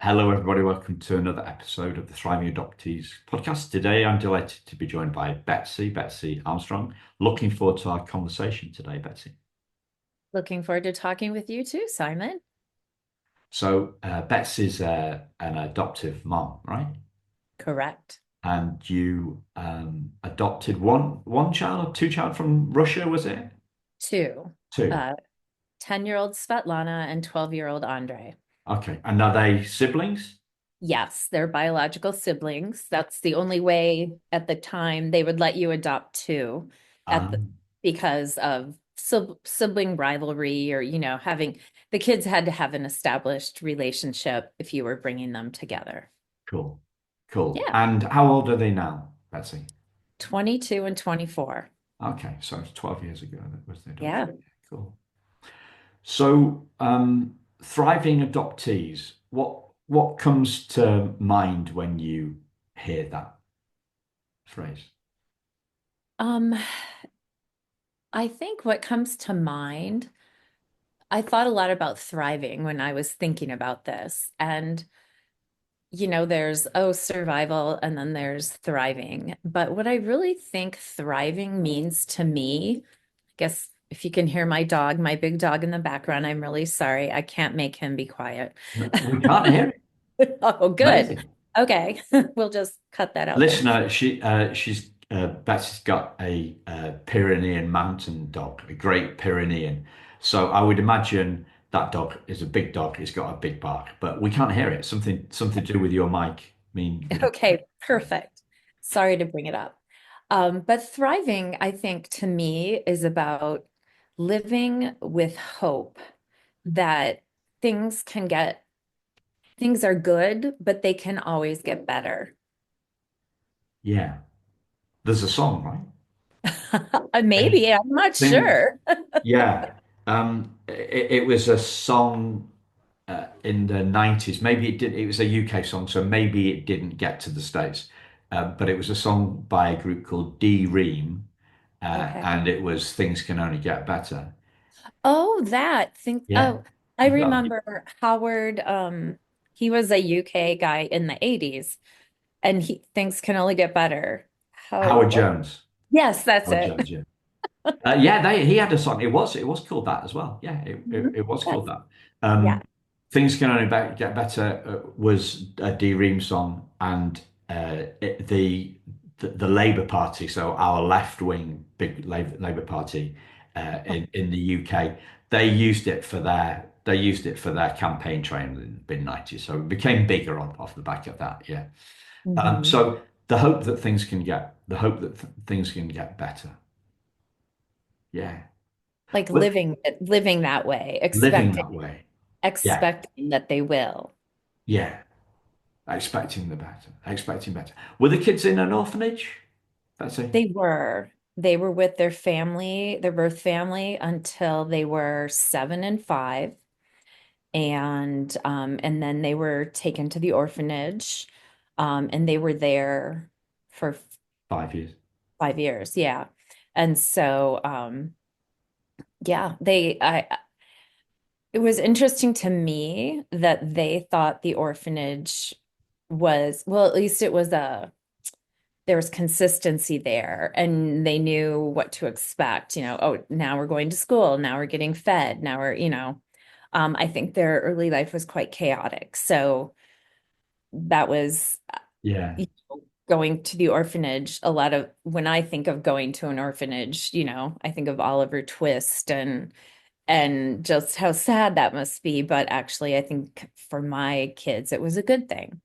Hello, everybody. Welcome to another episode of the Thriving Adoptees podcast. Today, I'm delighted to be joined by Betsy Armstrong. Looking forward to our conversation today, Betsy. Looking forward to talking with you too, Simon. Betsy's an adoptive mom, right? Correct. And you adopted one child or two child from Russia, was it? Two. Two. Uh, 10-year-old Svetlana and 12-year-old Andre. Okay. And are they siblings? Yes, they're biological siblings. That's the only way at the time they would let you adopt two at the, Um, because of sibling rivalry or, having the kids had to have an established relationship if you were bringing them together. cool. Cool. Yeah, And how old are they now, Betsy? 22 and 24. Okay. So it's 12 years ago that was the Yeah. adoption. Cool. Thriving adoptees, what comes to mind when you hear that phrase? Um, I think what comes to mind, I thought a lot about thriving when I was thinking about this. And, there's, survival, and then there's thriving. But what I really think thriving means to me, I guess if you can hear my dog, my big dog in the background, I'm really sorry. I can't make him be quiet. No, we can't hear it. Oh, good. Amazing. Okay. We'll just cut that out there. Listener, she's Betsy's got a Pyrenean mountain dog, a Great Pyrenean. So I would imagine that dog is a big dog. It's got a big bark, but we can't hear it. Something to do with your mic. I mean, we don't. Okay, perfect. Sorry to bring it up. But thriving, I think, to me is about living with hope that things can get, things are good, but they can always get better. Yeah, there's a song, right? Maybe, I'm not Thing, sure. yeah. It was a song in the 90s. Maybe it did. It was a UK song, so maybe it didn't get to the States. But it was a song by a group called D Ream, Okay. and it was "Things Can Only Get Better." Oh, that thing. Yeah. Oh, I That- remember Howard. He was a UK guy in the 80s, and things can only get better. Howard What? Jones. Yes, that's Howard it. Jones. Yeah. Yeah. He had a song. It was called that as well. Yeah. Mhm. It was called Yes. that. Yeah. Things Can Only Get Better was a D Ream song, and the Labour Party, so our left wing big Labour Party in the UK, they used it for their campaign trail in the mid 90s. So it became bigger off the back of that. Yeah. Mhm. So the hope that things can get better. Yeah. Like Well, living that way, living that way. Yeah. expecting that they will. Yeah. Expecting better. Were the kids in an orphanage? That's it. They were with their family, their birth family, until they were 7 and 5. And then they were taken to the orphanage. And they were there for 5 years. 5 years. Yeah. And so yeah, it was interesting to me that they thought the orphanage was, well, at least there was consistency there and they knew what to expect. Oh, now we're going to school, now we're getting fed, now I think their early life was quite chaotic. So that was Yeah. you going to the orphanage. A lot of when I think of going to an orphanage, I think of Oliver Twist and just how sad that must be. But actually, I think for my kids, it was a good thing.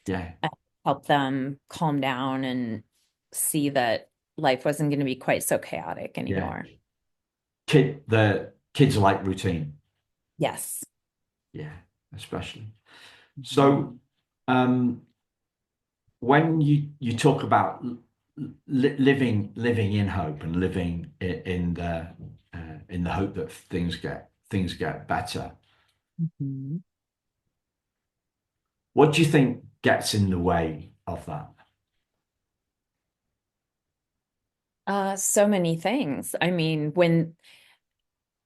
Yeah. I helped them calm down and see that life wasn't going to be quite so chaotic Yeah. anymore. The kids are like routine. Yes. Yeah. Especially. Mhm. So, um, when you talk about living in hope and living in the hope that things get better, Mhm. what do you think gets in the way of that? So many things. I mean,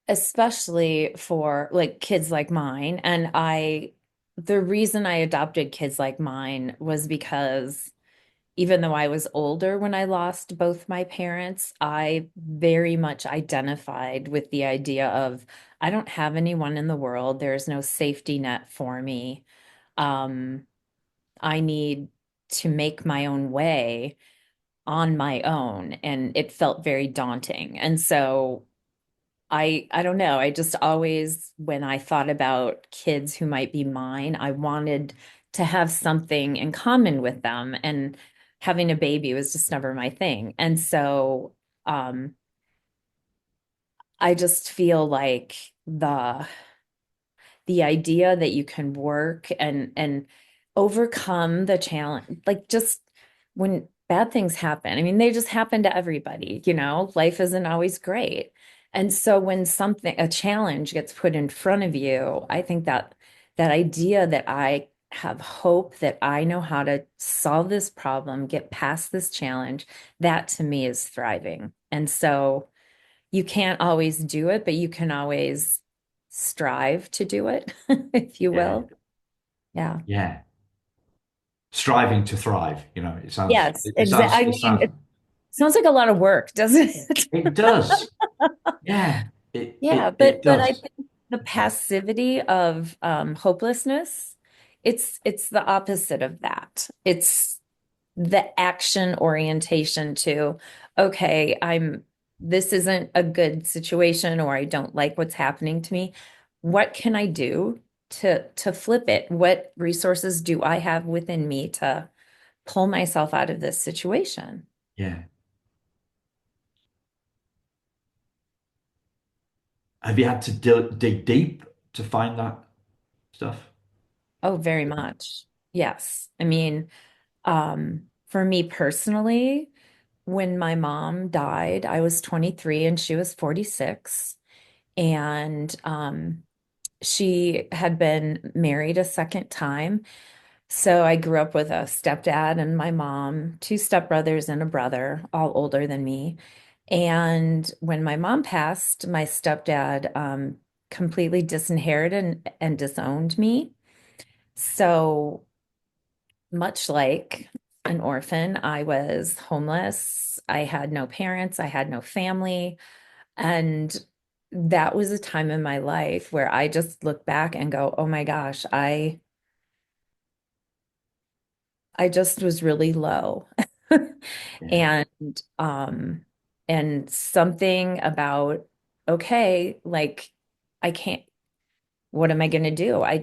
especially for like kids like mine, and I the reason I adopted kids like mine was because even though I was older when I lost both my parents, I very much identified with the idea of I don't have anyone in the world. There's no safety net for me. Um, I need to make my own way on my own, and it felt very daunting. And so I don't know. I just always, when I thought about kids who might be mine, I wanted to have something in common with them. And having a baby was just never my thing. And so um, I just feel like the idea that you can work and overcome the challenge, like just when bad things happen. I mean, they just happen to everybody, life isn't always great. And so when a challenge gets put in front of you, I think that that idea that I have hope that I know how to solve this problem, get past this challenge, that to me is thriving. And so you can't always do it, but you can always strive to do it, if you Yeah, will. Yeah. yeah. Striving to thrive. It sounds, Yes, it, it exactly. sounds, I it mean, sounds, it sounds like a lot of work, doesn't it? it does. Yeah, it, Yeah, it, it but I does. think the passivity of hopelessness, it's the opposite of that. It's the action orientation to, okay, this isn't a good situation or I don't like what's happening to me. What can I do to flip it? What resources do I have within me to pull myself out of this situation? Yeah. Have you had to dig deep to find that stuff? Oh, very much. Yes. I mean, for me personally, when my mom died, I was 23 and she was 46. And she had been married a second time. So I grew up with a stepdad and my mom, two stepbrothers and a brother, all older than me. And when my mom passed, my stepdad completely disinherited and disowned me. So much like an orphan, I was homeless. I had no parents, I had no family. And that was a time in my life where I just look back and go, oh my gosh, I just was really low. Yeah, And and something about, okay, like I can't, what am I going to do? I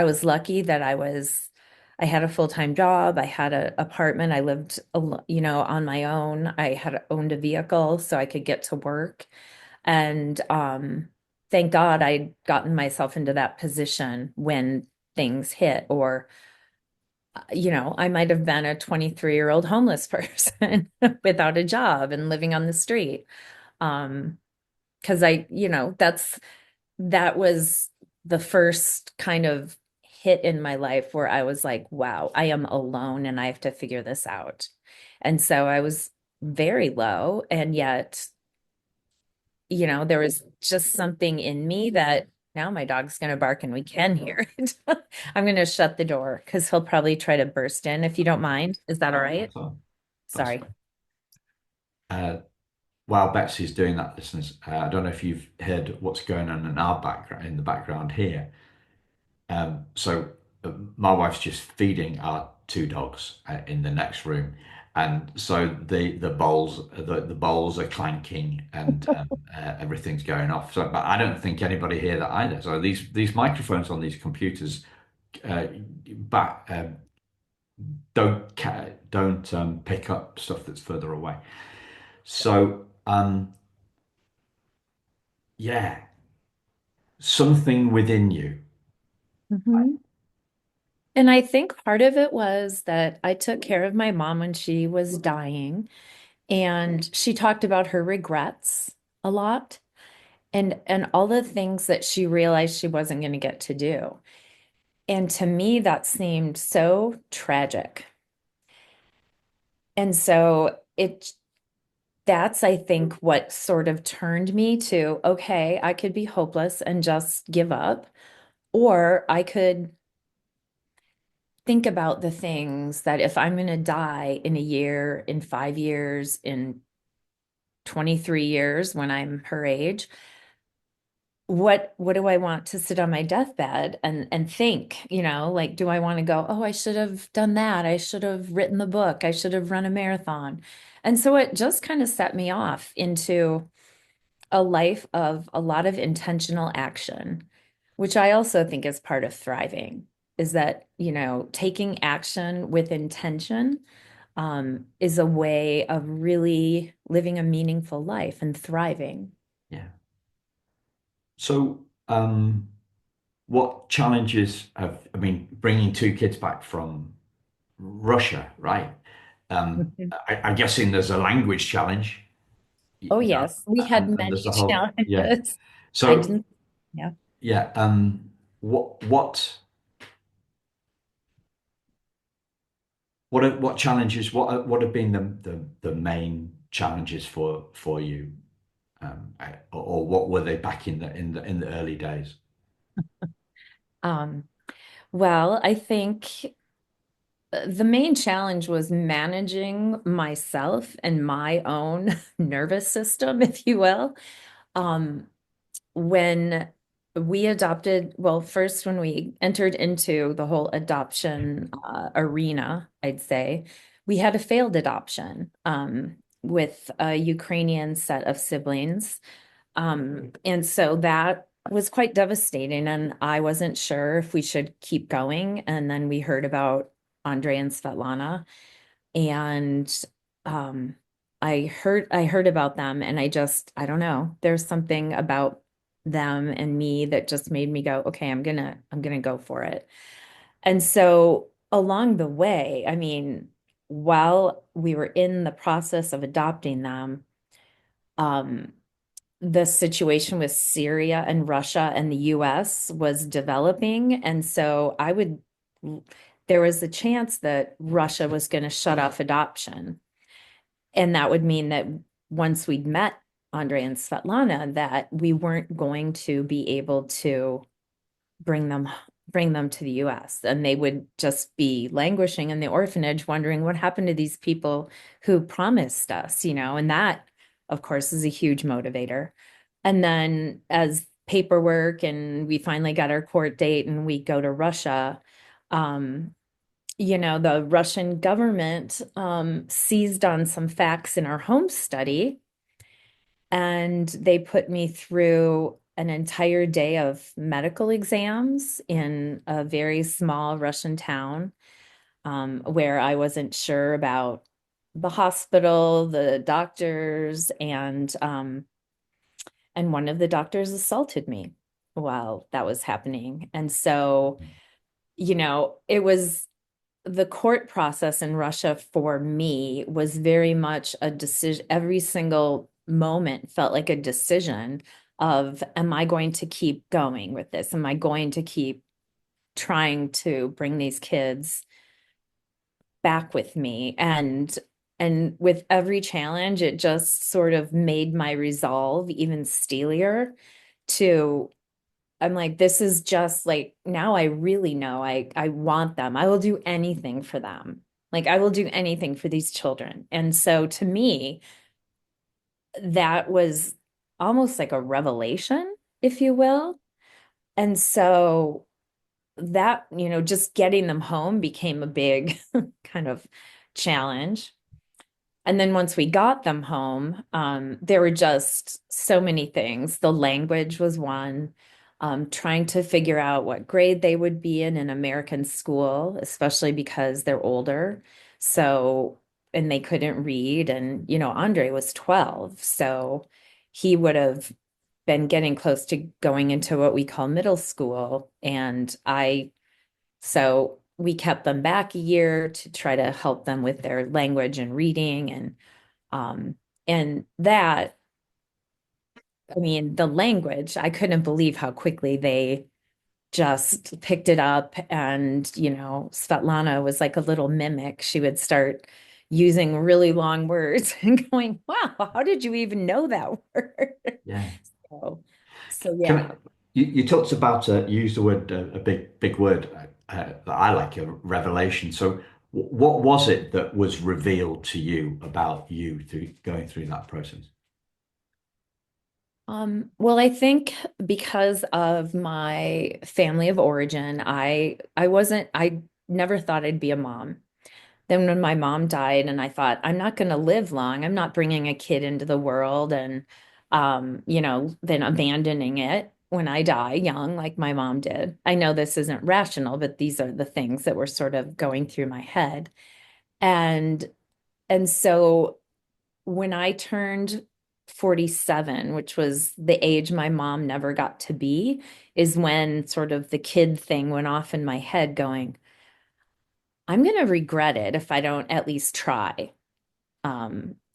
was lucky that I had a full-time job. I had an apartment. I lived, on my own. I had owned a vehicle so I could get to work. And thank God I'd gotten myself into that position when things hit, or, I might have been a 23-year-old homeless person without a job and living on the street. Um, because that was the first kind of hit in my life where I was like, wow, I am alone and I have to figure this out. And so I was very low, and yet, there was just something in me that now my dog's going to bark and we can hear it. I'm going to shut the door because he'll probably try to burst in if you don't mind. Is that all right? that's all. That's Sorry. fine. While Betsy's doing that, listeners, I don't know if you've heard what's going on in our background, in the background here. So my wife's just feeding our two dogs in the next room, and so the bowls are clanking and everything's going off. So, but I don't think anybody hear that either. So these microphones on these computers uh, back don't pick up stuff that's further away. So yeah, something within you. Mhm. And I think part of it was that I took care of my mom when she was dying, and she talked about her regrets a lot and all the things that she realized she wasn't going to get to do. And to me, that seemed so tragic. And so that's, I think, what sort of turned me to, okay, I could be hopeless and just give up, or I could think about the things that if I'm going to die in a year, in 5 years, in 23 years when I'm her age, what do I want to sit on my deathbed and think, like, do I want to go, oh, I should have done that. I should have written the book. I should have run a marathon. And so it just kind of set me off into a life of a lot of intentional action, which I also think is part of thriving, is that, taking action with intention, is a way of really living a meaningful life and thriving. Yeah. So, what challenges have, I mean, bringing two kids back from Russia, right? Mhm. I'm guessing there's a language challenge, Oh, yes, we had and many there's a whole, yeah. challenges. I So, didn't, yeah. yeah, what, what, what challenges, what have been the main challenges for you, or what were they back in the early days? Um, well, I think the main challenge was managing myself and my own nervous system, if you will. Um, when we adopted, well, first when we entered into the whole adoption arena, I'd say, we had a failed adoption with a Ukrainian set of siblings. And so that was quite devastating, and I wasn't sure if we should keep going. And then we heard about Andre and Svetlana, and um, I heard about them, and I don't know. There's something about them and me that just made me go, okay, I'm gonna go for it. And so along the way, I mean, while we were in the process of adopting them, um, the situation with Syria and Russia and the US was developing. And so there was a chance that Russia was going to shut off adoption. And that would mean that once we'd met Andre and Svetlana, that we weren't going to be able to bring them bring them to the US, and they would just be languishing in the orphanage wondering what happened to these people who promised us, and that of course is a huge motivator. And then as paperwork and we finally got our court date and we go to Russia, um, the Russian government seized on some facts in our home study, and they put me through an entire day of medical exams in a very small Russian town, where I wasn't sure about the hospital, the doctors, and one of the doctors assaulted me while that was happening. And so, it was the court process in Russia for me was very much a decision. Every single moment felt like a decision of, am I going to keep going with this? Am I going to keep trying to bring these kids back with me? And with every challenge, it just sort of made my resolve even steelier to I'm like, this is just like now I really know I want them. I will do anything for them. Like I will do anything for these children. And so to me, that was almost like a revelation, if you will. And so that, just getting them home became a big kind of challenge. And then once we got them home, there were just so many things. The language was one, trying to figure out what grade they would be in American school, especially because they're older. So, and they couldn't read. And, Andre was 12. So he would have been getting close to going into what we call middle school. So we kept them back a year to try to help them with their language and reading um, and that, I mean, the language, I couldn't believe how quickly they just picked it up. And, Svetlana was like a little mimic. She would start using really long words and going, wow, how did you even know that word? Yeah. So, so Can yeah. I, you talked about, you used the word, a big word. that I like a revelation. So, what was it that was revealed to you about you through going through that process? Well, I think because of my family of origin, I never thought I'd be a mom. Then when my mom died and I thought, I'm not going to live long. I'm not bringing a kid into the world and then abandoning it when I die young like my mom did. I know this isn't rational, but these are the things that were sort of going through my head. And and so when I turned 47, which was the age my mom never got to be, is when sort of the kid thing went off in my head going, I'm going to regret it if I don't at least try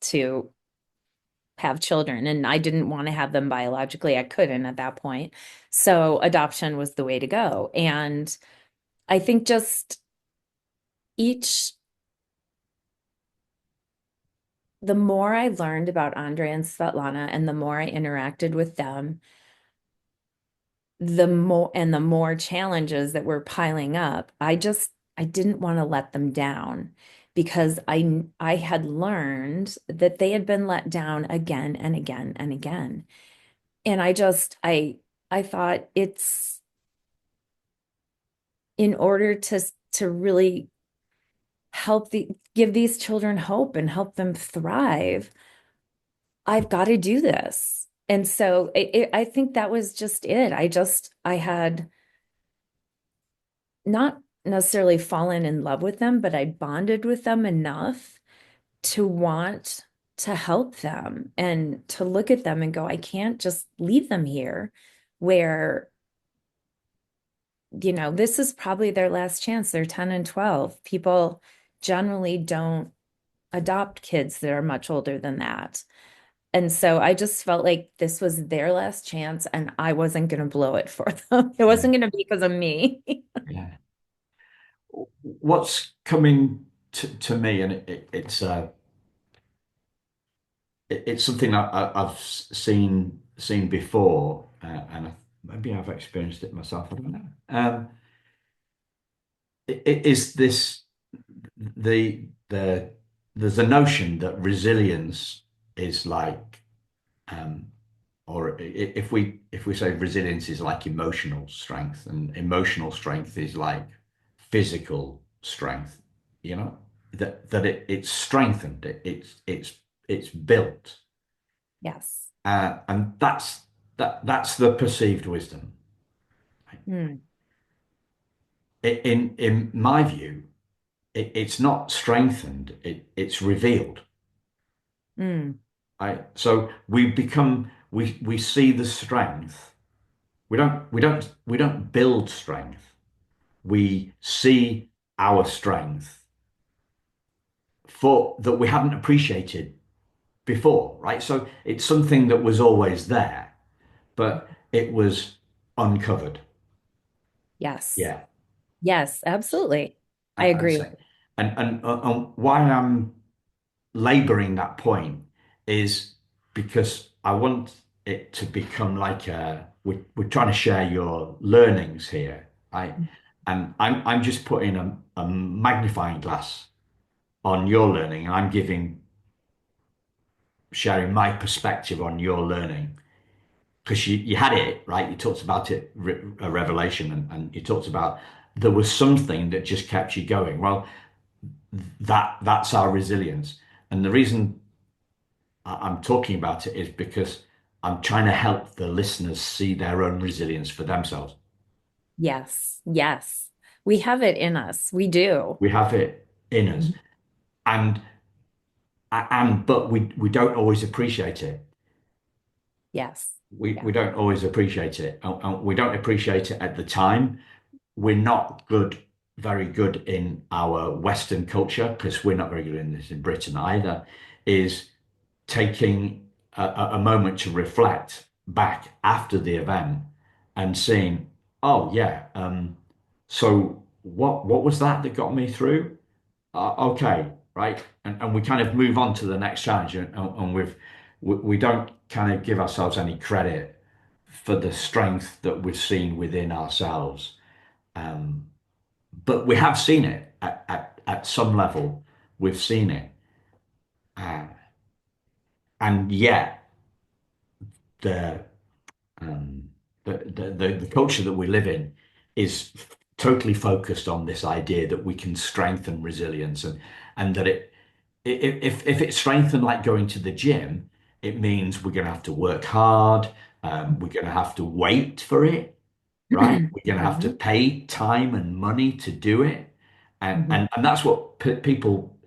to have children. And I didn't want to have them biologically. I couldn't at that point. So adoption was the way to go. And I think just each, the more I learned about Andre and Svetlana and the more I interacted with them, the more challenges that were piling up, I didn't want to let them down because I had learned that they had been let down again and again and again. And I thought it's in order to really give these children hope and help them thrive, I've got to do this. And so I think that was just it. I had not necessarily fallen in love with them, but I bonded with them enough to want to help them and to look at them and go, I can't just leave them here where, this is probably their last chance. They're 10 and 12. People generally don't adopt kids that are much older than that. And so I just felt like this was their last chance and I wasn't going to blow it for them. It Yeah, wasn't going to be because of me. yeah. What's coming to me, and it's something I've seen before, and maybe I've experienced it myself. I don't know. It is this the there's a notion that resilience is like, um, or if we say resilience is like emotional strength, and emotional strength is like physical strength, you know, that it's strengthened, it's built, Yes. and that's the perceived wisdom. Mm, In my view, it's not strengthened; it's revealed. mm, So we see the strength. We don't build strength. We see our strength for that we hadn't appreciated before, right? So it's something that was always there, but it was uncovered. yes. Yeah. Yes, absolutely. I And agree so, with you. and why I'm laboring that point is because I want it to become like we're trying to share your learnings here, right? And I'm just putting a magnifying glass on your learning, and I'm sharing my perspective on your learning because you had it right. You talked about it, a revelation, and you talked about there was something that just kept you going. Well, that's our resilience, and the reason I'm talking about it is because I'm trying to help the listeners see their own resilience for themselves. Yes. Yes. We have it in us. We do. We have it in us, Mhm. and but we don't always appreciate it. Yes. We Yeah. don't always appreciate it. And we don't appreciate it at the time. We're not very good in our Western culture, because we're not very good in this in Britain either, is taking a moment to reflect back after the event and seeing, oh yeah, so what was that got me through? Okay, right, and we kind of move on to the next challenge, and we don't kind of give ourselves any credit for the strength that we've seen within ourselves. Um, but we have seen it at some level. We've seen it, uh, and yet the um, the culture that we live in is totally focused on this idea that we can strengthen resilience and that if it's strengthened like going to the gym, it means we're going to have to work hard. We're going to have to wait for it, right? We're going to have to Mhm. pay time and money to do it, Mhm. and that's what people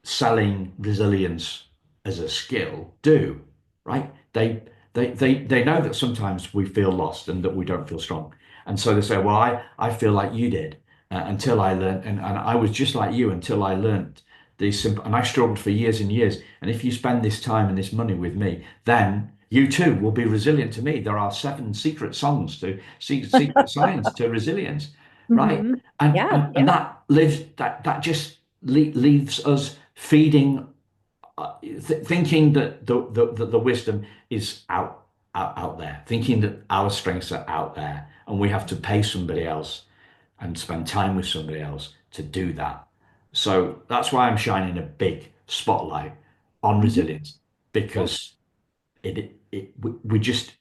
selling resilience as a skill do, right? They know that sometimes we feel lost and that we don't feel strong. And so they say, well, I feel like you did until I learned, and I was just like you until I learned these simple, and I struggled for years and years. And if you spend this time and this money with me, then you too will be resilient to me. There are seven secret songs to secret science to resilience, right? Mhm. And Yeah, and yeah. that lives that just leaves us feeding, thinking that the wisdom is out there, thinking that our strengths are out there, and we have to pay somebody else and spend time with somebody else to do that. So that's why I'm shining a big spotlight on Mhm. resilience Yeah. because we just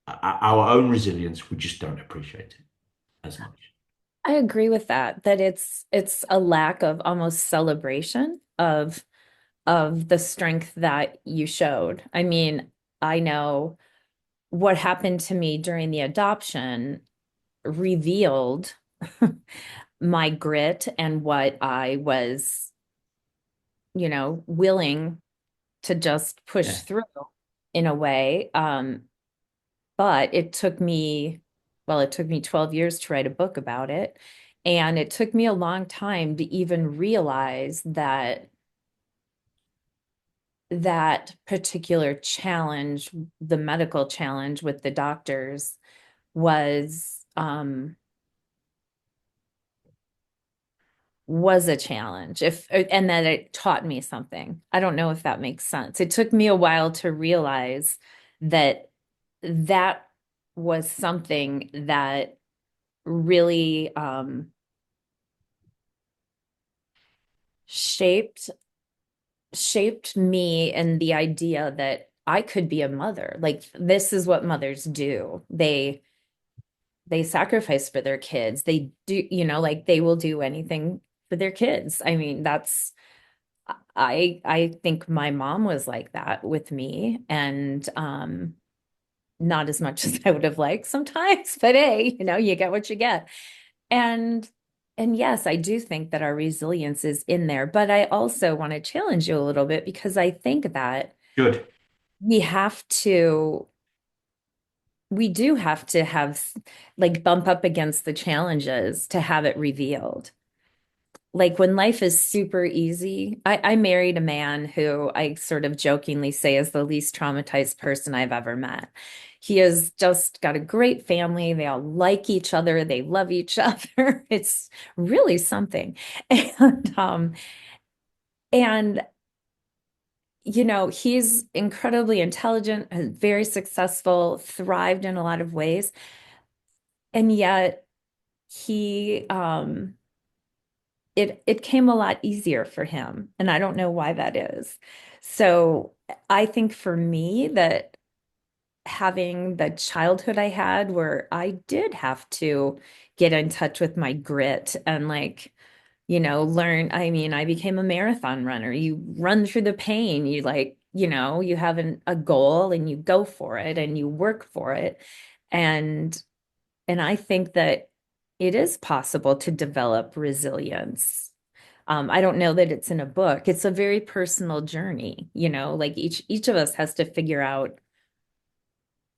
our own resilience we just don't appreciate it as much. I agree with that, that it's a lack of almost celebration of the strength that you showed. I mean, I know what happened to me during the adoption revealed my grit and what I was, willing to just push Yeah, through in a way. But it took me 12 years to write a book about it. And it took me a long time to even realize that that particular challenge, the medical challenge with the doctors, was a challenge. If and that it taught me something. I don't know if that makes sense. It took me a while to realize that that was something that really shaped shaped me and the idea that I could be a mother. Like this is what mothers do. They sacrifice for their kids. They do, like they will do anything for their kids. I mean, I think my mom was like that with me and not as much as I would have liked sometimes, but hey, you get what you get. And and yes, I do think that our resilience is in there, but I also want to challenge you a little bit because I think that good. we have to we do have to have like bump up against the challenges to have it revealed. Like when life is super easy, I married a man who I sort of jokingly say is the least traumatized person I've ever met. He has just got a great family. They all like each other. They love each other. It's really something. And he's incredibly intelligent, very successful, thrived in a lot of ways. And yet he it came a lot easier for him, and I don't know why that is. So I think for me that having the childhood I had where I did have to get in touch with my grit and like, learn. I mean, I became a marathon runner. You run through the pain, you like, you have a goal and you go for it and you work for it. And and I think that it is possible to develop resilience. I don't know that it's in a book. It's a very personal journey, like each of us has to figure out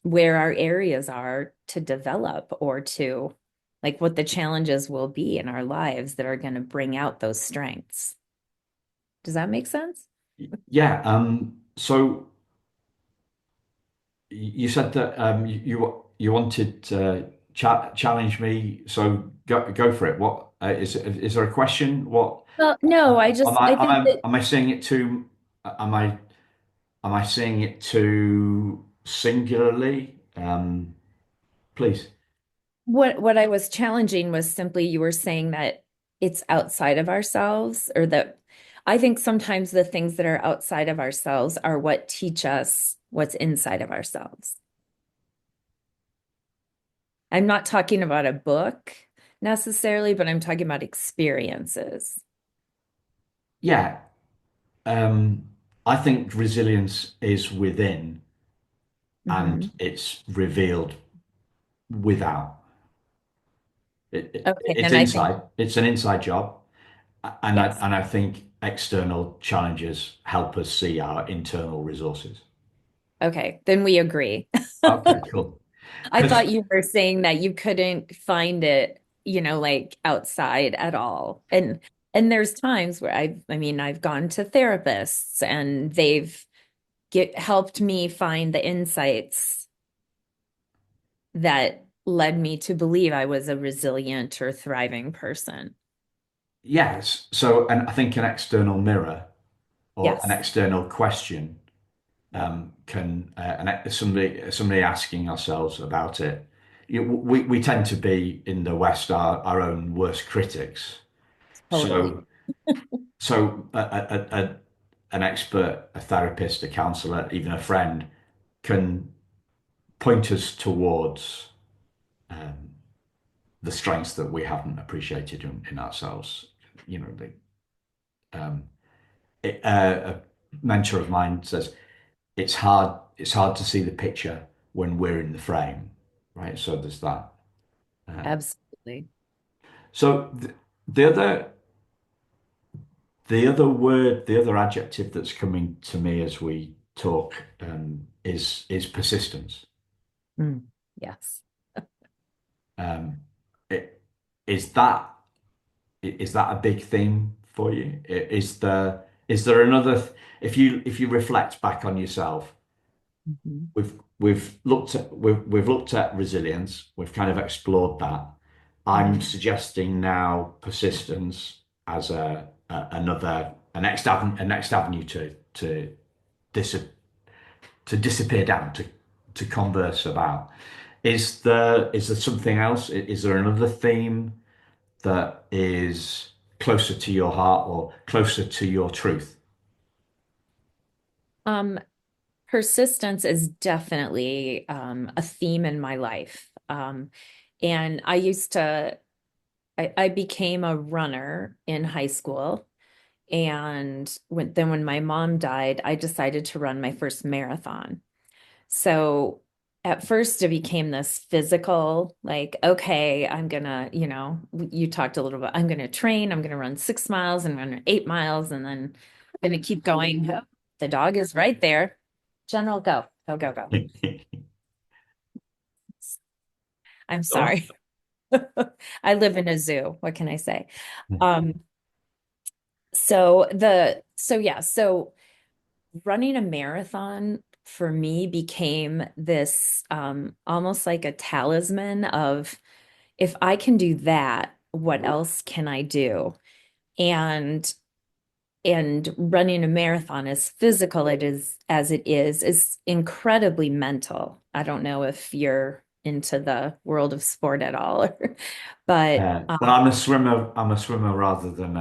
where our areas are to develop or to like what the challenges will be in our lives that are going to bring out those strengths. Does that make sense? Yeah. So you said that you wanted to challenge me, so go for it. What is there a question? What Well, no, I think that am I saying it to am I saying it too singularly? Please. what I was challenging was simply you were saying that it's outside of ourselves, or that I think sometimes the things that are outside of ourselves are what teach us what's inside of ourselves. I'm not talking about a book necessarily, but I'm talking about experiences. Yeah, um, I think resilience is within and Hmm. it's revealed without. Okay, It's and I think, inside. It's an inside job, and yes. I think external challenges help us see our internal resources. Okay, then we agree. Okay, cool. I Because thought you were saying that you couldn't find it, like outside at all. And there's times where I mean, I've gone to therapists and they've get helped me find the insights that led me to believe I was a resilient or thriving person. yes, so and I think an external mirror or an Yes. external question can and somebody asking ourselves about it. We tend to be in the West our own worst critics. Totally. So an expert, a therapist, a counselor, even a friend can point us towards the strengths that we haven't appreciated in ourselves. You know, um, a mentor of mine says it's hard to see the picture when we're in the frame, right? So there's that. Absolutely. So the other the other word, the other adjective that's coming to me as we talk is persistence. Mm, yes. Um, it, is that is that a big theme for you? Is there another? If you reflect back on yourself, Mhm. we've looked at resilience. We've kind of explored that. I'm Mhm. suggesting now persistence as a next avenue dis to disappear down to converse about. Is there something else? Is there another theme that is closer to your heart or closer to your truth? Um, Persistence is definitely a theme in my life. And I became a runner in high school. And when my mom died, I decided to run my first marathon. So at first it became this physical, like, okay, I'm gonna, you talked a little bit, I'm gonna train, I'm gonna run 6 miles and run 8 miles, and then I'm gonna keep going. Oh, the dog is right there. General, go, go, go, go. I'm Go sorry. I live in a zoo. What can I say? Um, so running a marathon for me became this almost like a talisman of, if I can do that, what else can I do? And running a marathon, as physical it is as it is incredibly mental. I don't know if you're into the world of sport at all, but Well, I'm a swimmer. I'm a swimmer rather than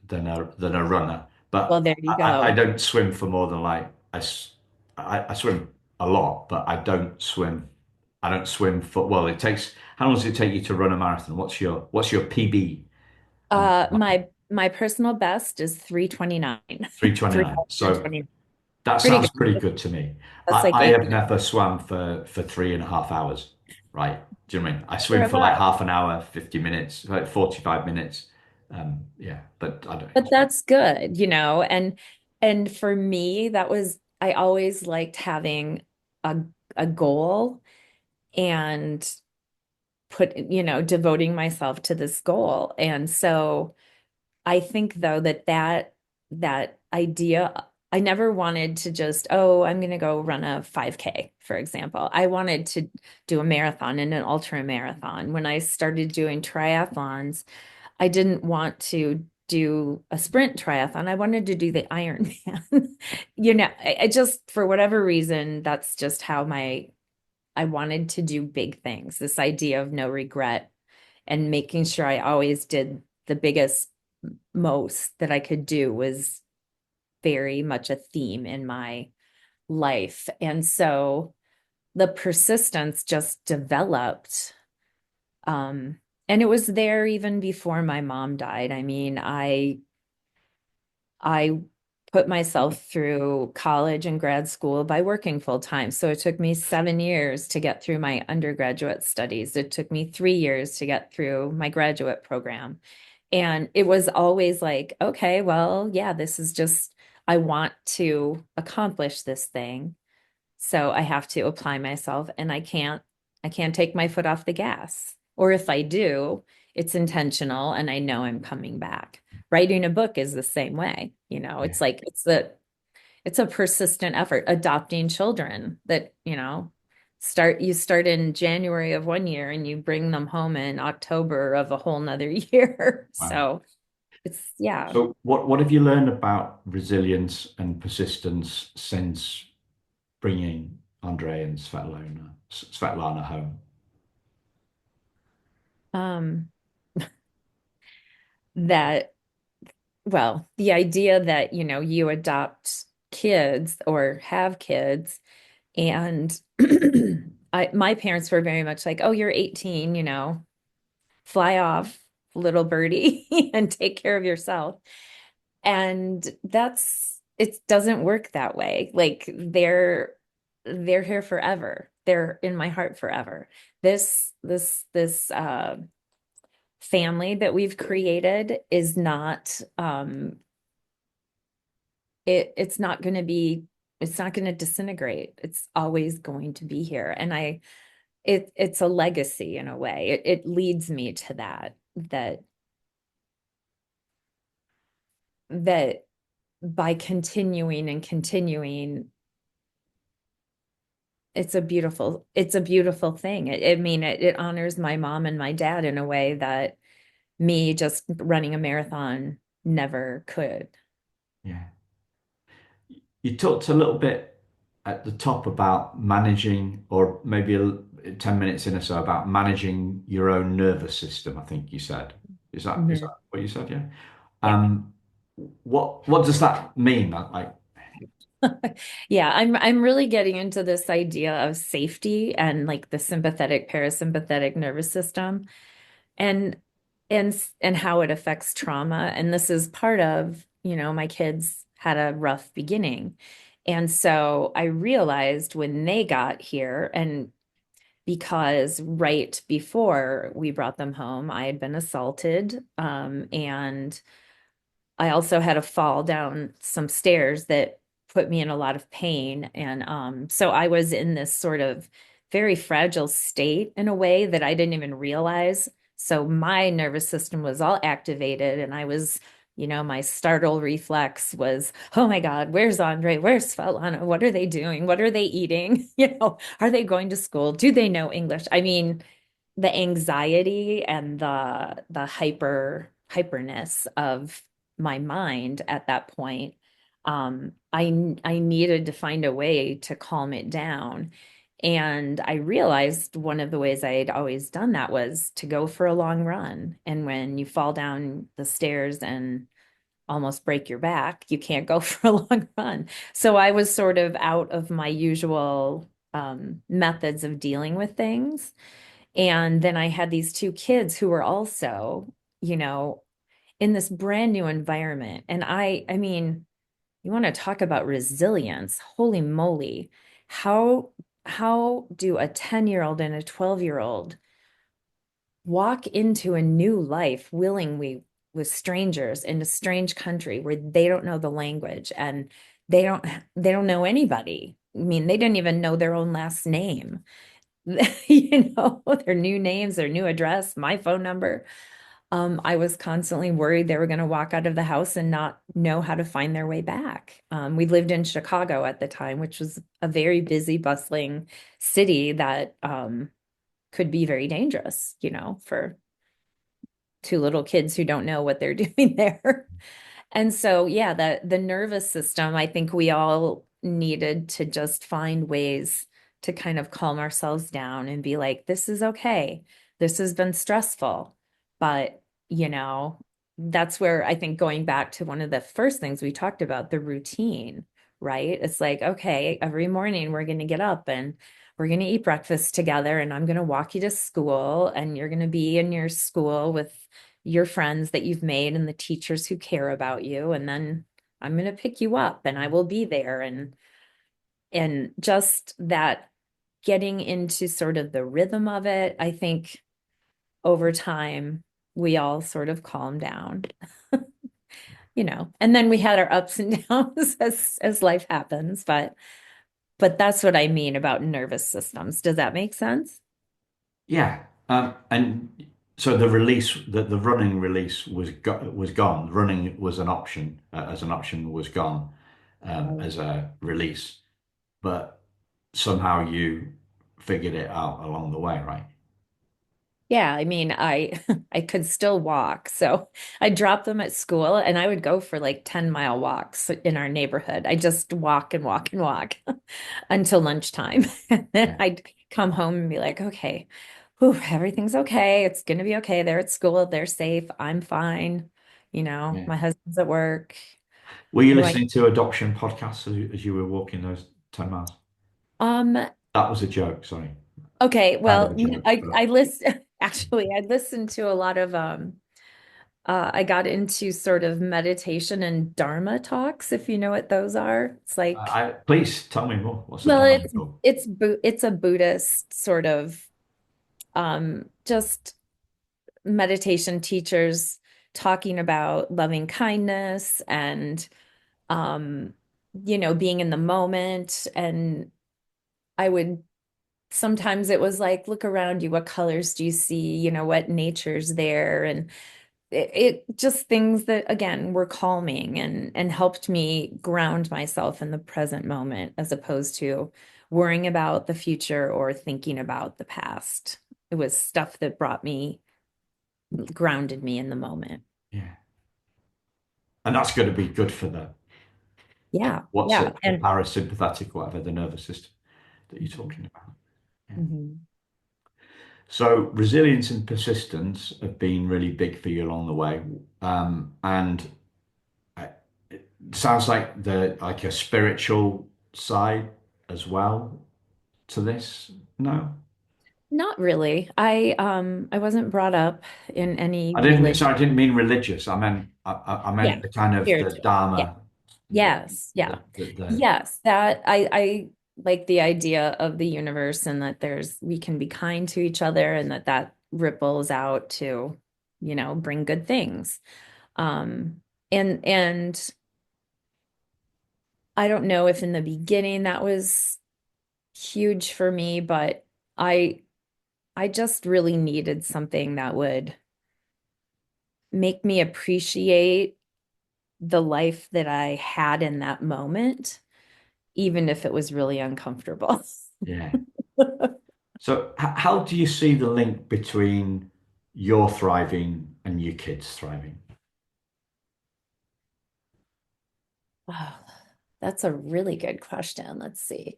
than a runner. well, But there you I go. don't swim for more than like I swim a lot, but I don't swim for. Well, it takes. How long does it take you to run a marathon? What's your PB on My personal best is 3:29. 3:29? 3 hours and So 20. that Pretty sounds good. pretty good to me. That's like I have 8 never swam for 3.5 hours, right? Do you know what I mean? I swim for like thereabouts. half an hour, 50 minutes, like 45 minutes. Yeah, but I don't. But that's good, and for me, I always liked having a a goal and devoting myself to this goal. And so I think though that idea, I never wanted to just, oh, I'm going to go run a 5K, for example. I wanted to do a marathon and an ultra marathon. When I started doing triathlons, I didn't want to do a sprint triathlon. I wanted to do the Ironman. I just, for whatever reason, that's just how I wanted to do big things. This idea of no regret and making sure I always did the biggest most that I could do was very much a theme in my life. And so the persistence just developed. Um, and it was there even before my mom died. I mean, I put myself through college and grad school by working full time. So it took me 7 years to get through my undergraduate studies. It took me 3 years to get through my graduate program. And it was always like, okay, well, yeah, this is just, I want to accomplish this thing. So I have to apply myself and I can't take my foot off the gas. Or if I do, it's intentional and I know I'm coming back. Writing a book is the same way. Yeah. It's like it's a persistent effort. Adopting children that, you start in January of one year and you bring them home in October of a whole nother year. Wow. So it's yeah. So what have you learned about resilience and persistence since bringing Andre and Svetlana home? Um that well, the idea that, you adopt kids or have kids and my parents were very much like, "Oh, you're 18, fly off, little birdie, and take care of yourself." And it doesn't work that way. Like they're here forever. They're in my heart forever. This family that we've created is not it's not going to disintegrate. It's always going to be here. And it's a legacy in a way. It leads me to that by continuing and continuing, it's a beautiful thing. I mean, it honors my mom and my dad in a way that me just running a marathon never could. Yeah. You talked a little bit at the top about managing, or maybe 10 minutes in or so, about managing your own nervous system, I think you said. Is that Mhm. what you said? Yeah. Yeah. Um, what does that mean? Like, Yeah, I'm really getting into this idea of safety and like the sympathetic parasympathetic nervous system and and how it affects trauma. And this is part of, my kids had a rough beginning. And so I realized when they got here, and because right before we brought them home, I had been assaulted, and I also had a fall down some stairs that put me in a lot of pain. And so I was in this sort of very fragile state in a way that I didn't even realize. So my nervous system was all activated, and my startle reflex was, oh my God, where's Andre? Where's Svetlana? What are they doing? What are they eating? Are they going to school? Do they know English? I mean, the anxiety and the hyperness of my mind at that point, I needed to find a way to calm it down. And I realized one of the ways I had always done that was to go for a long run. And when you fall down the stairs and almost break your back, you can't go for a long run. So I was sort of out of my usual methods of dealing with things. And then I had these two kids who were also, you know, in this brand new environment. And I mean, you want to talk about resilience. Holy moly. How how do a 10-year-old and a 12-year-old walk into a new life willingly with strangers in a strange country where they don't know the language and they don't know anybody. I mean, they didn't even know their own last name. Their new names, their new address, my phone number. I was constantly worried they were going to walk out of the house and not know how to find their way back. We lived in Chicago at the time, which was a very busy, bustling city that could be very dangerous, for two little kids who don't know what they're doing there. And so, yeah, the nervous system, I think we all needed to just find ways to kind of calm ourselves down and be like, this is okay. This has been stressful, but, you know, that's where I think going back to one of the first things we talked about, the routine, right? It's like, okay, every morning we're going to get up and we're going to eat breakfast together, and I'm going to walk you to school, and you're going to be in your school with your friends that you've made and the teachers who care about you. And then I'm going to pick you up and I will be there. And just that getting into sort of the rhythm of it, I think over time we all sort of calm down, and then we had our ups and downs as life happens, but that's what I mean about nervous systems. Does that make sense? Yeah. And so the running release was gone. Running was an option, as an option was gone, Right. as a release. But somehow you figured it out along the way, right? Yeah, I mean, I I could still walk. So I dropped them at school and I would go for like 10-mile walks in our neighborhood. I just walk and walk and walk until lunchtime. And then Yeah. I'd come home and be like, okay, whew, everything's okay. It's gonna be okay. They're at school, they're safe, I'm fine. Yeah. My husband's at work. Were you What do I listening to adoption podcasts as you were walking those 10 miles? um That was a joke, sorry. okay, Kind of well, a joke, I but listen actually I listened to a lot of I got into sort of meditation and Dharma talks, if you know what those are. It's like, please tell me more. What's the well, Dharma called? it's a Buddhist sort of just meditation teachers talking about loving kindness and um being in the moment. And I would sometimes it was like, look around you, what colors do you see? What nature's there? And it just things that again were calming and helped me ground myself in the present moment as opposed to worrying about the future or thinking about the past. It was stuff that grounded me in the moment. Yeah. And that's going to be good for Yeah, what's yeah. it, the And parasympathetic, whatever, the nervous system that you're talking about. Yeah. mhm. So resilience and persistence have been really big for you along the way. And it sounds like like a spiritual side as well to this. No? Not really. I wasn't brought up in any Sorry, religion. I didn't mean religious. I Yeah, meant the kind of the spiritual. Yeah. Dharma, Yes, yeah. the Yes, that I like the idea of the universe and that we can be kind to each other and that ripples out to, bring good things. Um and I don't know if in the beginning that was huge for me, but I I just really needed something that would make me appreciate the life that I had in that moment, even if it was really uncomfortable. yeah. So how do you see the link between your thriving and your kids thriving? Oh, that's a really good question. Let's see.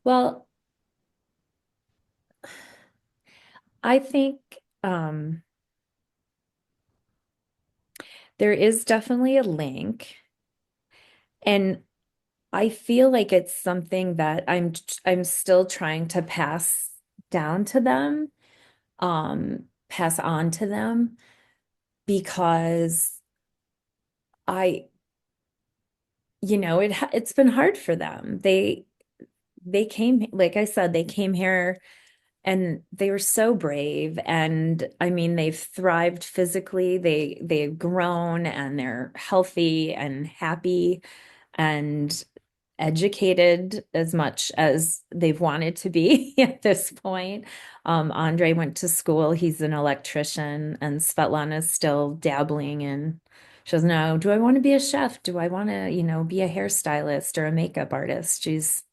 Well, I think um, there is definitely a link, and I feel like it's something that I'm still trying to down to them, pass on to them because I, it's been hard for them. They came, like I said, they came here and they were so brave. And I mean, they've thrived physically. They've grown and they're healthy and happy and educated as much as they've wanted to be at this point. Andre went to school. He's an electrician, and Svetlana's still dabbling in. She doesn't know, do I want to be a chef? Do I want to, be a hairstylist or a makeup artist? She's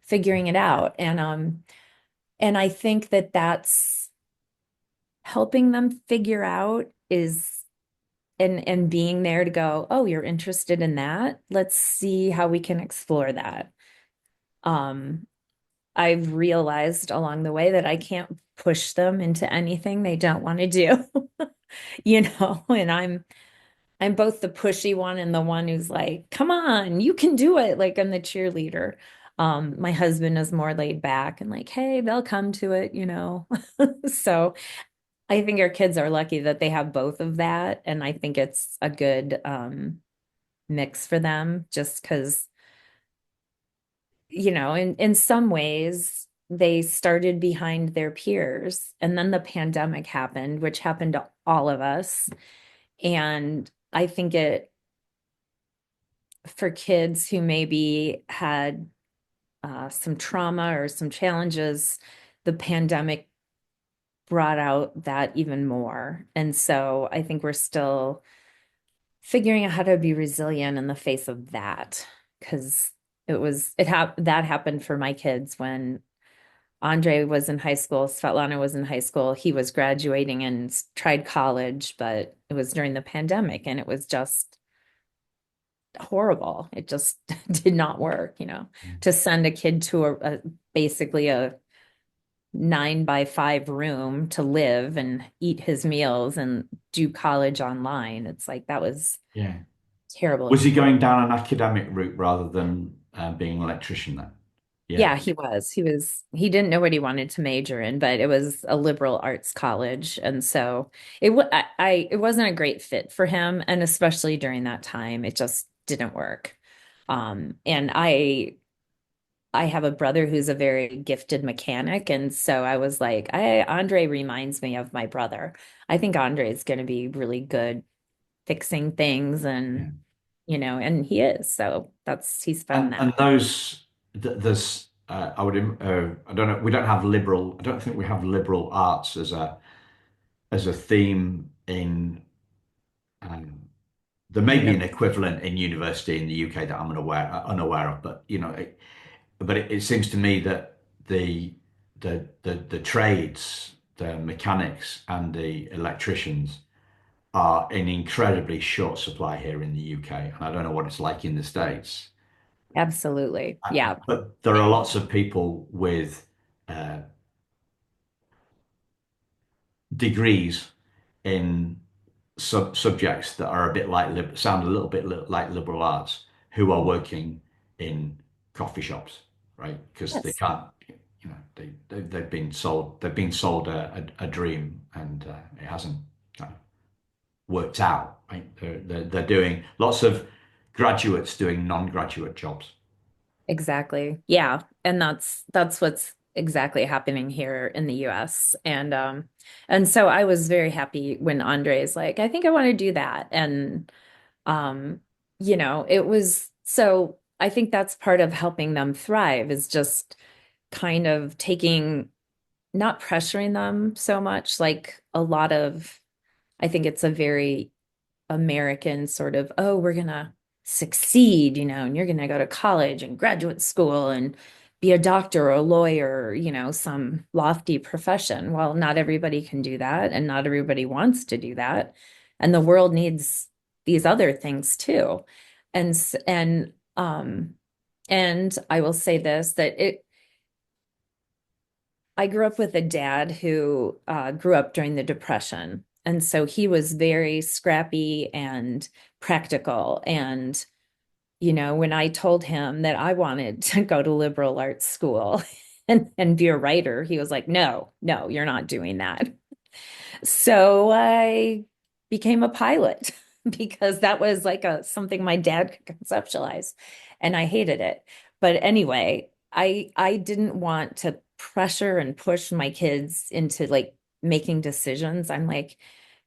figuring it out. And I think that that's helping them figure out is and being there to go, oh, you're interested in that? Let's see how we can explore that. Um, I've realized along the way that I can't push them into anything they don't want to do, and I'm both the pushy one and the one who's like, come on, you can do it. Like I'm the cheerleader. My husband is more laid back and like, hey, they'll come to it, you know. So I think our kids are lucky that they have both of that. And I think it's a good mix for them just because, you know, in some ways they started behind their peers. And then the pandemic happened, which happened to all of us. And I think it for kids who maybe had some trauma or some challenges, the pandemic brought out that even more. And so I think we're still figuring out how to be resilient in the face of that because that happened for my kids when Andre was in high school, Svetlana was in high school, he was graduating and tried college, but it was during the pandemic and it was just horrible. It just did not work, you know, to send a kid to basically a 9 by 5 room to live and eat his meals and do college online. It's like that was Yeah. terrible Was he experience. going down an academic route rather than being an electrician then? Yeah. Yeah, he was. He didn't know what he wanted to major in, but it was a liberal arts college. And so it wasn't a great fit for him. And especially during that time, it just didn't work. And I have a brother who's a very gifted mechanic. And so I was like, Andre reminds me of my brother. I think Andre is going to be really good fixing things Yeah. and he is. So he's found that. And those there's I don't know, we don't have liberal, I don't think we have liberal arts as a theme in um, there may be an University. equivalent in university in the UK that I'm unaware of, but it seems to me that the trades, the mechanics and the electricians are in incredibly short supply here in the UK, and I don't know what it's like in the States. Absolutely. Yeah. But there are lots of people with uh, degrees in subjects that are a bit like sound a little bit like liberal arts who are working in coffee shops, right? Because they Yes. can't, they've been sold a dream, and it hasn't kind of worked out, right? They're doing lots of graduates doing non-graduate jobs. Exactly. Yeah. And that's what's exactly happening here in the US. And so I was very happy when Andre's like, I think I want to do that. And um, it was so I think that's part of helping them thrive is just kind of taking not pressuring them so much, like a lot of I think it's a very American sort of, oh, we're gonna succeed, and you're gonna go to college and graduate school and be a doctor or a lawyer, or, some lofty profession. Well, not everybody can do that, and not everybody wants to do that. And the world needs these other things too. And s- and I will say this that I grew up with a dad who grew up during the Depression. And so he was very scrappy and practical. And, when I told him that I wanted to go to liberal arts school and be a writer, he was like, no, no, you're not doing that. So I became a pilot because that was like something my dad could conceptualize, and I hated it. But anyway, I didn't want to pressure and push my kids into like making decisions. I'm like,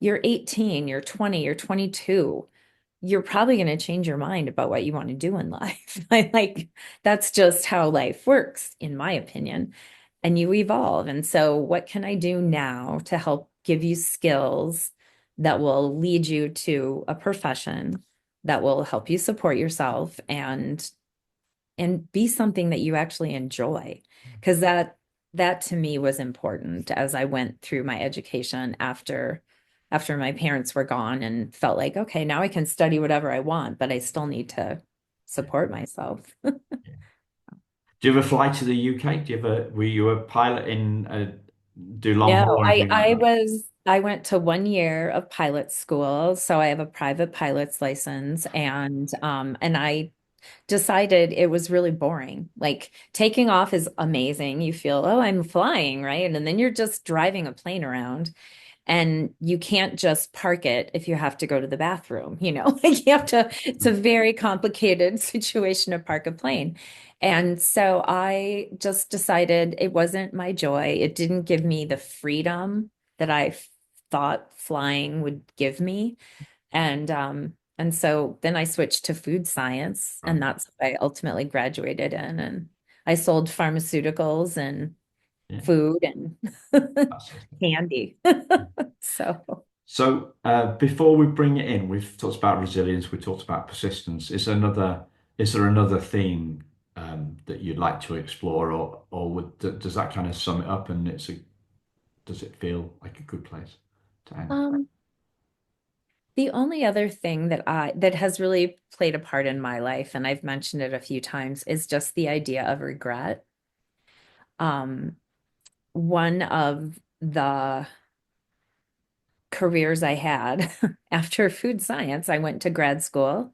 you're 18, you're 20, you're 22. You're probably going to change your mind about what you want to do in life. I like that's just how life works, in my opinion, and you evolve. And so, what can I do now to help give you skills that will lead you to a profession that will help you support yourself and be something that you actually enjoy? Because that to me was important as I went through my education after my parents were gone and felt like, okay, now I can study whatever I want, but I still need to support myself. Do you ever fly to the UK? Were you a pilot do long No, haul or anything like that? I went to 1 year of pilot school, so I have a private pilot's license, and I decided it was really boring. Like taking off is amazing. You feel, oh, I'm flying, right? And then you're just driving a plane around. And you can't just park it if you have to go to the bathroom, like you have to, it's a very complicated situation to park a plane. And so I just decided it wasn't my joy. It didn't give me the freedom that I thought flying would give me. And so then I switched to food science, and Right. that's what I ultimately graduated in. And I sold pharmaceuticals and Yeah. food and That's it. candy. So, So before we bring it in, we've talked about resilience, we talked about persistence. Is there another theme that you'd like to explore, does that kind of sum it up? And does it feel like a good place to end? um, the only other thing that has really played a part in my life, and I've mentioned it a few times, is just the idea of regret. Um, one of the careers I had after food science, I went to grad school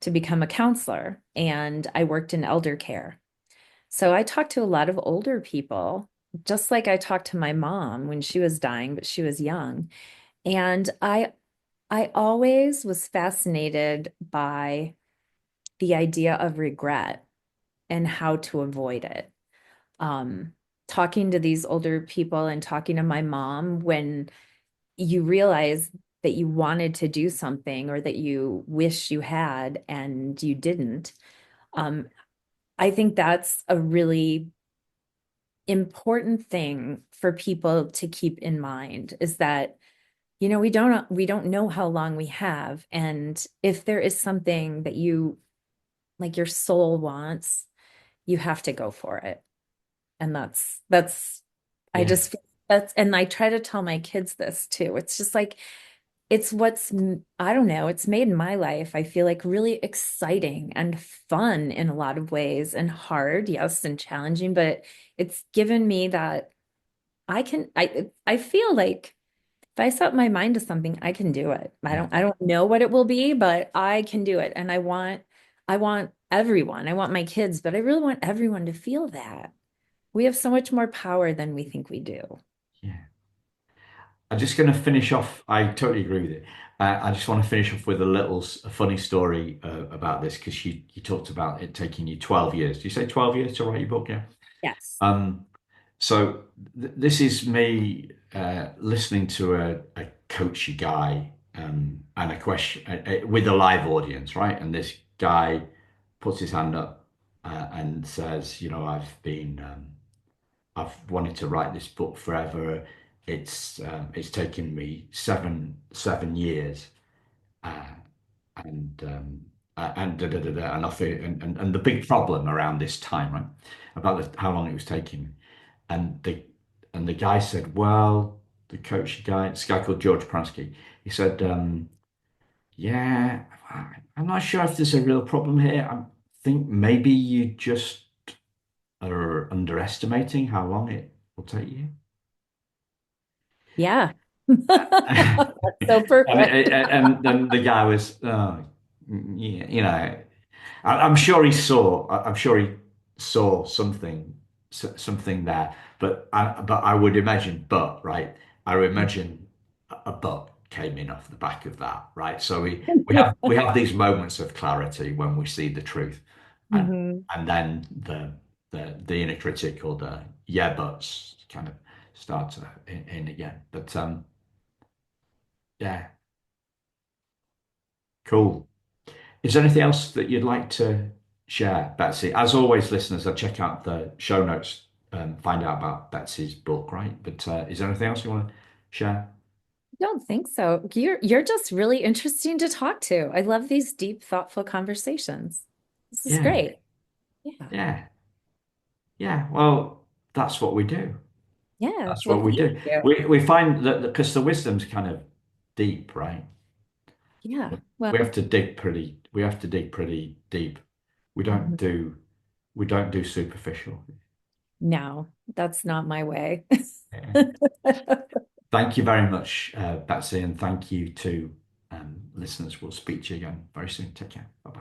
to become a counselor, and I worked in elder care. So I talked to a lot of older people, just like I talked to my mom when she was dying, but she was young. And I always was fascinated by the idea of regret and how to avoid it. Um, Talking to these older people and talking to my mom, when you realize that you wanted to do something or that you wish you had and you didn't, um, I think that's a really important thing for people to keep in mind, is that we don't know how long we have, and if there is something that you like your soul wants, you have to go for it. And that's I Yeah, just feel that's and I try to tell my kids this too. It's just like it's I don't know, it's made my life, I feel like, really exciting and fun in a lot of ways, and hard, yes, and challenging, but it's given me that I feel like if I set my mind to something, I can do it. I yeah, don't I don't know what it will be, but I can do it. And I want everyone. I want my kids, but I really want everyone to feel that. We have so much more power than we think we do. yeah. I'm just going to finish off. I totally agree with it. I just want to finish off with a funny story about this because you talked about it taking you 12 years. Did you say 12 years to write your book? Yeah. Yes. Um, so this is me listening to a coachy guy and a question with a live audience, right? And this guy puts his hand up and says, I've wanted to write this book forever. It's taken me seven years, uh, and da, da, da, da, and I feel and the big problem around this time, right, about how long it was taking, and the guy said, well, the coach guy, this guy called George Pransky, he said, yeah, I'm not sure if there's a real problem here. I think maybe you just are underestimating how long it will take you. Yeah. and, That's so perfect. and then the guy was, oh, yeah, I'm sure he saw something there, but I would imagine, right? I would imagine a but came in off the back of that, right? So we have these moments of clarity when we see the truth, and Mhm. and then the inner critic or the yeah buts kind of start in again. But yeah, cool. Is there anything else that you'd like to share, Betsy? As always, listeners, check out the show notes and find out about Betsy's book, right? But is there anything else you want to share? Don't think so. You're just really interesting to talk to. I love these deep, thoughtful conversations. This is Yeah, great. Yeah. yeah, yeah. Well, that's what we do. Yeah. That's Well, what we thank do. you. We find that because the wisdom's kind of deep, right? Yeah. We Well, have to dig pretty deep. We don't mhm. do we don't do superficial. No, that's not my way. Yeah. Thank you very much, Betsy, and thank you to listeners. We'll speak to you again very soon. Take care. Bye bye.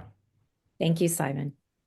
Thank you, Simon.